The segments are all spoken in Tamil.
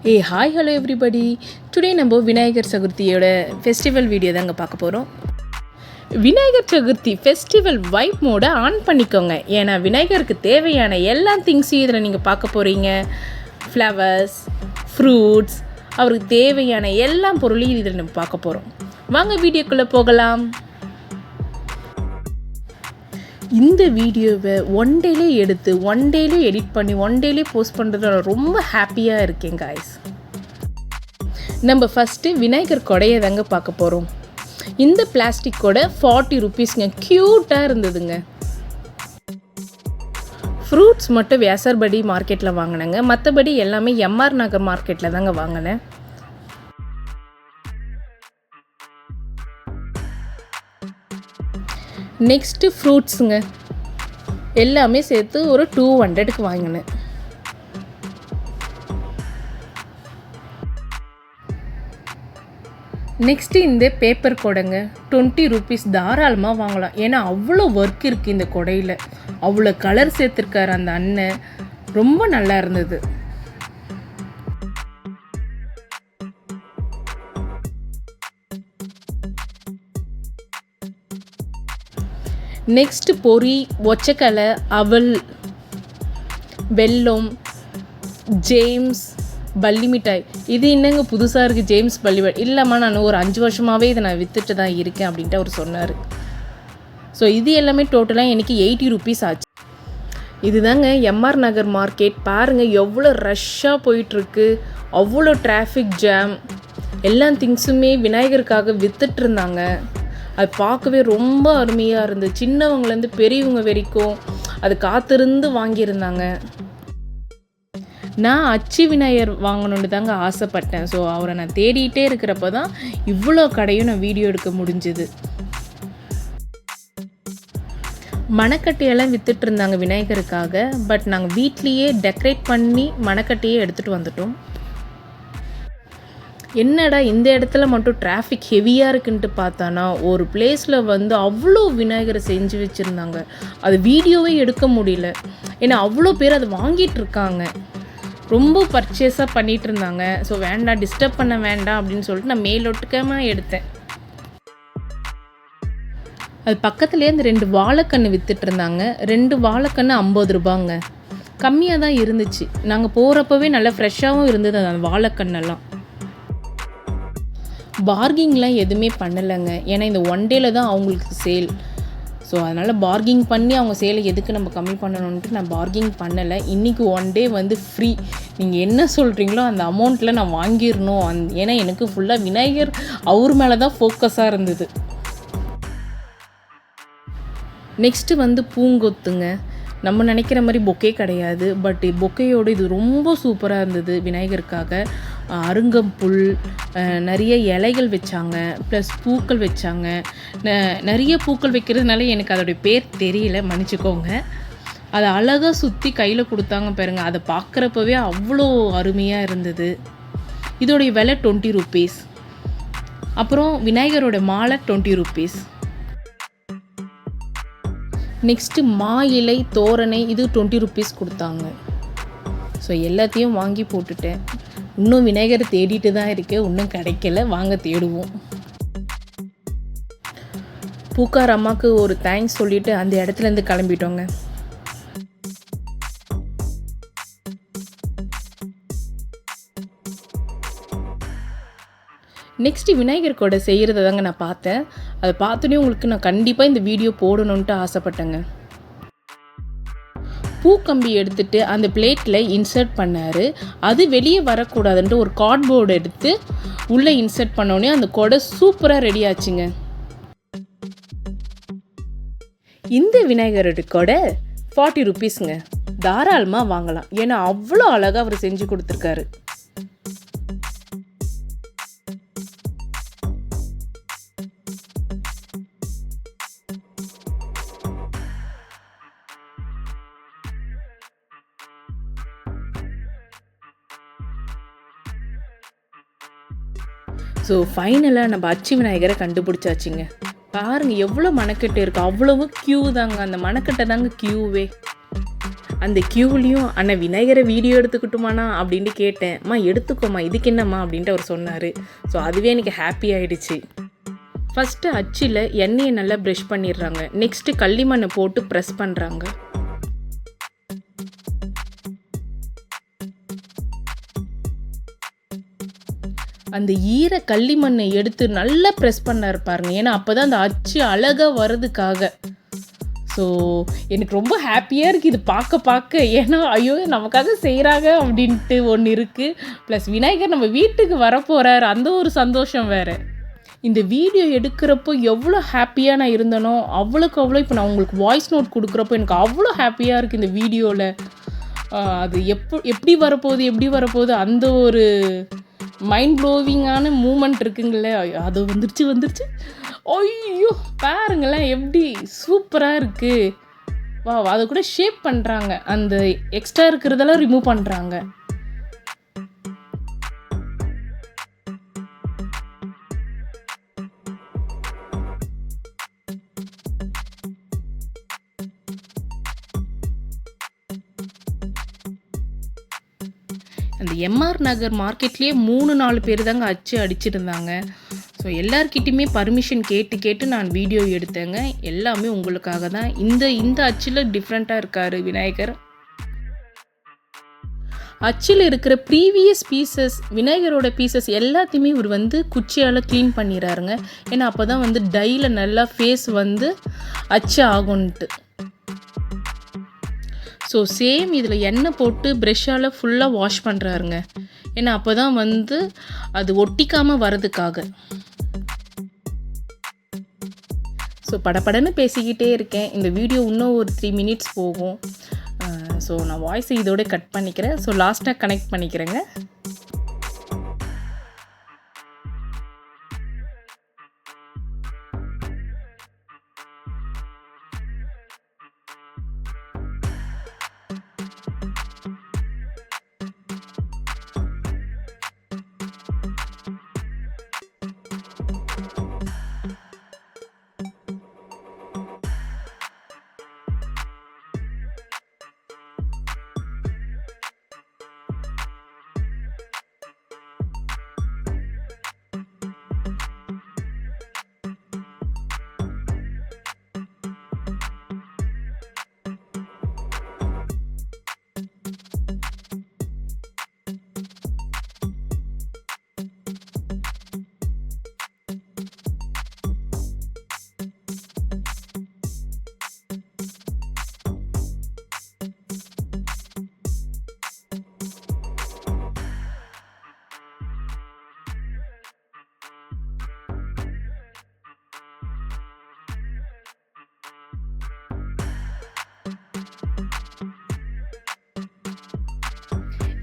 Hey, hi, hello everybody. Today நம்ம விநாயகர் சதுர்த்தியோட ஃபெஸ்டிவல் வீடியோ தாங்க பார்க்க போகிறோம். Vinayagar Chaturthi festival vibe mode on பண்ணிக்கோங்க. ஏன்னா விநாயகருக்கு தேவையான எல்லா திங்ஸையும் இதில் நீங்கள் பார்க்க போகிறீங்க. ஃப்ளவர்ஸ், ஃப்ரூட்ஸ், அவருக்கு தேவையான எல்லா பொருளையும் இதில் நம்ம பார்க்க போகிறோம். வாங்க வீடியோக்குள்ளே போகலாம். இந்த வீடியோவை ஒன் டேலே எடுத்து ஒன் டேலே எடிட் பண்ணி ஒன் டேலே போஸ்ட் பண்ணுறதோட ரொம்ப ஹாப்பியாக இருக்கேன் காய்ஸ். நம்ம ஃபஸ்ட்டு விநாயகர் கொடையை தாங்க பார்க்க போகிறோம். இந்த பிளாஸ்டிக் கொடை 40 ரூபீஸ்ங்க. க்யூட்டாக இருந்ததுங்க. ஃப்ரூட்ஸ் மட்டும் வியாசர்படி மார்க்கெட்டில் வாங்கினேங்க. மற்றபடி எல்லாமே எம்ஆர் நகர் மார்க்கெட்டில் தாங்க வாங்கினேன். நெக்ஸ்ட்டு ஃப்ரூட்ஸுங்க. எல்லாமே சேர்த்து ஒரு 200க்கு வாங்கினேன். நெக்ஸ்ட்டு இந்த பேப்பர் கொடைங்க 20 ரூபீஸ். தாராளமாக வாங்கலாம். ஏன்னா அவ்வளோ ஒர்க் இருக்குது இந்த கொடையில். அவ்வளோ கலர் சேர்த்துருக்காரு அந்த அண்ணன். ரொம்ப நல்லா இருந்தது. நெக்ஸ்ட்டு பொரி, ஒச்சக்கலை, அவல், வெல்லம், ஜேம்ஸ் பல்லி மிட்டாய். இது என்னங்க புதுசாக இருக்குது ஜேம்ஸ் பல்லி மிட்டாய்? இல்லைம்மா, நான் ஒரு 5 வருஷமாகவே இதை நான் விற்றுட்டு தான் இருக்கேன் அப்படின்ட்டு அவர் சொன்னார். ஸோ இது எல்லாமே டோட்டலாக எனக்கு 80 ரூபீஸ் ஆச்சு. இதுதாங்க எம்ஆர் நகர் மார்க்கெட். பாருங்கள் எவ்வளோ ரஷ்ஷாக போயிட்டுருக்கு. அவ்வளோ டிராஃபிக் ஜாம். எல்லா திங்ஸுமே விநாயகருக்காக விற்றுட்டு இருந்தாங்க. அது பார்க்கவே ரொம்ப அருமையாக இருந்தது. சின்னவங்கலேருந்து பெரியவங்க வரைக்கும் அது காத்திருந்து வாங்கியிருந்தாங்க. நான் அச்சு விநாயகர் வாங்கணுன்னு தாங்க ஆசைப்பட்டேன். ஸோ அவரை நான் தேடிகிட்டே இருக்கிறப்ப தான் இவ்வளோ கடையும் நான் வீடியோ எடுக்க முடிஞ்சுது. மணக்கட்டையெல்லாம் விற்றுட்டு இருந்தாங்க விநாயகருக்காக. பட் நாங்கள் வீட்லேயே டெக்கரேட் பண்ணி மணக்கட்டையே எடுத்துகிட்டு வந்துட்டோம். என்னடா இந்த இடத்துல மட்டும் டிராஃபிக் ஹெவியாக இருக்குன்ட்டு பார்த்தானா, ஒரு பிளேஸில் அவ்வளோ விநாயகரை செஞ்சு வச்சுருந்தாங்க. அது வீடியோவே எடுக்க முடியல. ஏன்னா அவ்வளோ பேர் அதை வாங்கிட்டு இருக்காங்க. ரொம்ப பர்ச்சேஸாக பண்ணிகிட்டு இருந்தாங்க. ஸோ வேண்டாம், டிஸ்டர்ப் பண்ண வேண்டாம் அப்படின்னு சொல்லிட்டு நான் மேலொட்டுக்காமல் எடுத்தேன். அது பக்கத்துலேயே அந்த 2 வாழைக்கன்று விற்றுட்டு இருந்தாங்க. 2 வாழைக்கன்று 50 ரூபாங்க. கம்மியாக தான் இருந்துச்சு. நாங்கள் போகிறப்பவே நல்லா ஃப்ரெஷ்ஷாகவும் இருந்தது அந்த வாழைக்கண்ணெல்லாம். பார்கிங்லாம் எதுவுமே பண்ணலைங்க. ஏன்னா இந்த ஒன் டேல தான் அவங்களுக்கு சேல். ஸோ அதனால் பார்கிங் பண்ணி அவங்க சேலை எதுக்கு நம்ம கம்மி பண்ணணுன்ட்டு நான் பார்கிங் பண்ணலை. இன்றைக்கி ஒன் டே ஃப்ரீ. நீங்கள் என்ன சொல்கிறீங்களோ அந்த அமௌண்ட்டில் நான் வாங்கிடணும். ஏன்னா எனக்கு ஃபுல்லாக விநாயகர் அவர் மேலே தான் ஃபோக்கஸாக இருந்தது. நெக்ஸ்ட்டு பூங்கொத்துங்க. நம்ம நினைக்கிற மாதிரி பொக்கே கிடையாது. பட் பொக்கையோடு இது ரொம்ப சூப்பராக இருந்தது. விநாயகருக்காக அருங்கம்புல், நிறைய இலைகள் வச்சாங்க, ப்ளஸ் பூக்கள் வச்சாங்க. நிறைய பூக்கள் வைக்கிறதுனால எனக்கு அதோடைய பேர் தெரியல, மன்னிச்சுக்கோங்க. அதை அழகாக சுற்றி கையில் கொடுத்தாங்க பாருங்க. அதை பார்க்குறப்பவே அவ்வளோ அருமையாக இருந்தது. இதோடைய விலை 20 ரூபீஸ். அப்புறம் விநாயகரோட மாலை 20 ரூபீஸ். நெக்ஸ்ட்டு மா இலை தோரணை, இது 20 ரூபீஸ் கொடுத்தாங்க. ஸோ எல்லாத்தையும் வாங்கி போட்டுட்டேன். இன்னும் விநாயகரை தேடிட்டு தான் இருக்கேன். இன்னும் கிடைக்கல. வாங்க தேடுவோம். பூக்கார் அம்மாவுக்கு ஒரு தேங்க்ஸ் சொல்லிவிட்டு அந்த இடத்துலேருந்து கிளம்பிட்டோங்க. நெக்ஸ்ட்டு விநாயகர் கொடை செய்கிறத தாங்க நான் பார்த்தேன். அதை பார்த்தோன்னே உங்களுக்கு நான் கண்டிப்பாக இந்த வீடியோ போடணுன்ட்டு ஆசைப்பட்டேங்க. பூக்கம்பி எடுத்துகிட்டு அந்த பிளேட்டில் இன்சர்ட் பண்ணார். அது வெளியே வரக்கூடாதுன்ட்டு ஒரு கார்ட்போர்டு எடுத்து உள்ளே இன்சர்ட் பண்ணோடனே அந்த கொடை சூப்பராக ரெடி ஆச்சுங்க. இந்த விநாயகரோட கொடை 40 ரூபீஸுங்க. தாராளமாக வாங்கலாம். ஏன்னா அவ்வளோ அழகாக அவர் செஞ்சு கொடுத்துருக்காரு. ஸோ ஃபைனலாக நம்ம அச்சு விநாயகரை கண்டுபிடிச்சாச்சுங்க. பாருங்கள் எவ்வளோ மணக்கட்டை இருக்குது. அவ்வளவு க்யூ தாங்க. அந்த மணக்கட்டை தாங்க க்யூவே. அந்த க்யூவ்லேயும் அண்ணா விநாயகரை வீடியோ எடுத்துக்கிட்டுமாண்ணா அப்படின்ட்டு கேட்டேன். அம்மா எடுத்துக்கோம்மா, இதுக்கு என்னம்மா அப்படின்ட்டு அவர் சொன்னார். ஸோ அதுவே எனக்கு ஹாப்பி ஆகிடுச்சு. ஃபஸ்ட்டு அச்சில் எண்ணெயை நல்லா ப்ரஷ் பண்ணிடுறாங்க. நெக்ஸ்ட்டு களிமண்ணை போட்டு ப்ரெஸ் பண்ணுறாங்க. அந்த ஈர களிமண்ணை எடுத்து நல்லா ப்ரெஸ் பண்ணார் பாருங்க. ஏன்னா அப்போ தான் அந்த அச்சு அழகாக வர்றதுக்காக. ஸோ எனக்கு ரொம்ப ஹாப்பியாக இருக்குது இது பார்க்க. ஏன்னா ஐயோ நமக்காக செய்கிறாங்க அப்படின்ட்டு ஒன்று இருக்குது. ப்ளஸ் விநாயகர் நம்ம வீட்டுக்கு வரப்போகிறார், அந்த ஒரு சந்தோஷம் வேறு. இந்த வீடியோ எடுக்கிறப்போ எவ்வளோ ஹாப்பியாக நான் இருந்தனோ அவ்வளோக்கு அவ்வளோ இப்போ நான் உங்களுக்கு வாய்ஸ் நோட் கொடுக்குறப்போ எனக்கு அவ்வளோ ஹாப்பியாக இருக்குது இந்த வீடியோவில். அது எப்படி வரப்போகுது அந்த ஒரு மைண்ட் ப்ளோவிங்கான மூமெண்ட் இருக்குங்களே. அது வந்துருச்சு. ஐயோ பாருங்களேன் எப்படி சூப்பராக இருக்குது. வா, அதை கூட ஷேப் பண்ணுறாங்க. அந்த எக்ஸ்ட்ரா இருக்கிறதெல்லாம் ரிமூவ் பண்ணுறாங்க. அந்த எம்ஆர் நகர் மார்க்கெட்லேயே 3-4 பேர் தாங்க அச்சு அடிச்சிருந்தாங்க. ஸோ எல்லார்கிட்டையுமே பர்மிஷன் கேட்டு நான் வீடியோ எடுத்தேங்க. எல்லாமே உங்களுக்காக தான். இந்த அச்சில் டிஃப்ரெண்ட்டாக இருக்கார் விநாயகர். அச்சில் இருக்கிற ப்ரீவியஸ் பீசஸ், விநாயகரோட பீசஸ் எல்லாத்தையுமே இவர் குச்சியால் க்ளீன் பண்ணிடுறாருங்க. ஏன்னா அப்போ தான் டையில் நல்லா ஃபேஸ் அச்சு ஆகும்ன்ட்டு. ஸோ சேம் இதில் எண்ணெய் போட்டு ப்ரெஷ்ஷால் ஃபுல்லாக வாஷ் பண்ணுறாருங்க. ஏன்னா அப்போ தான் அது ஒட்டிக்காமல் வரதுக்காக. ஸோ படப்படன்னு பேசிக்கிட்டே இருக்கேன். இந்த வீடியோ இன்னும் ஒரு 3 minutes போகும். ஸோ நான் வாய்ஸை இதோட கட் பண்ணிக்கிறேன். ஸோ லாஸ்ட்டாக கனெக்ட் பண்ணிக்கிறேங்க.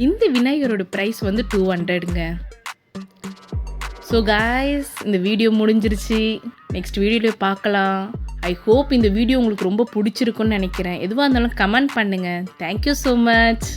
இந்த விநாயகரோட ப்ரைஸ் 200ங்க. ஸோ காய்ஸ், இந்த வீடியோ முடிஞ்சிருச்சு. நெக்ஸ்ட் வீடியோவில் பார்க்கலாம். ஐ ஹோப் இந்த வீடியோ உங்களுக்கு ரொம்ப பிடிச்சிருக்குன்னு நினைக்கிறேன். எதுவாக இருந்தாலும் கமெண்ட் பண்ணுங்கள். Thank you so much.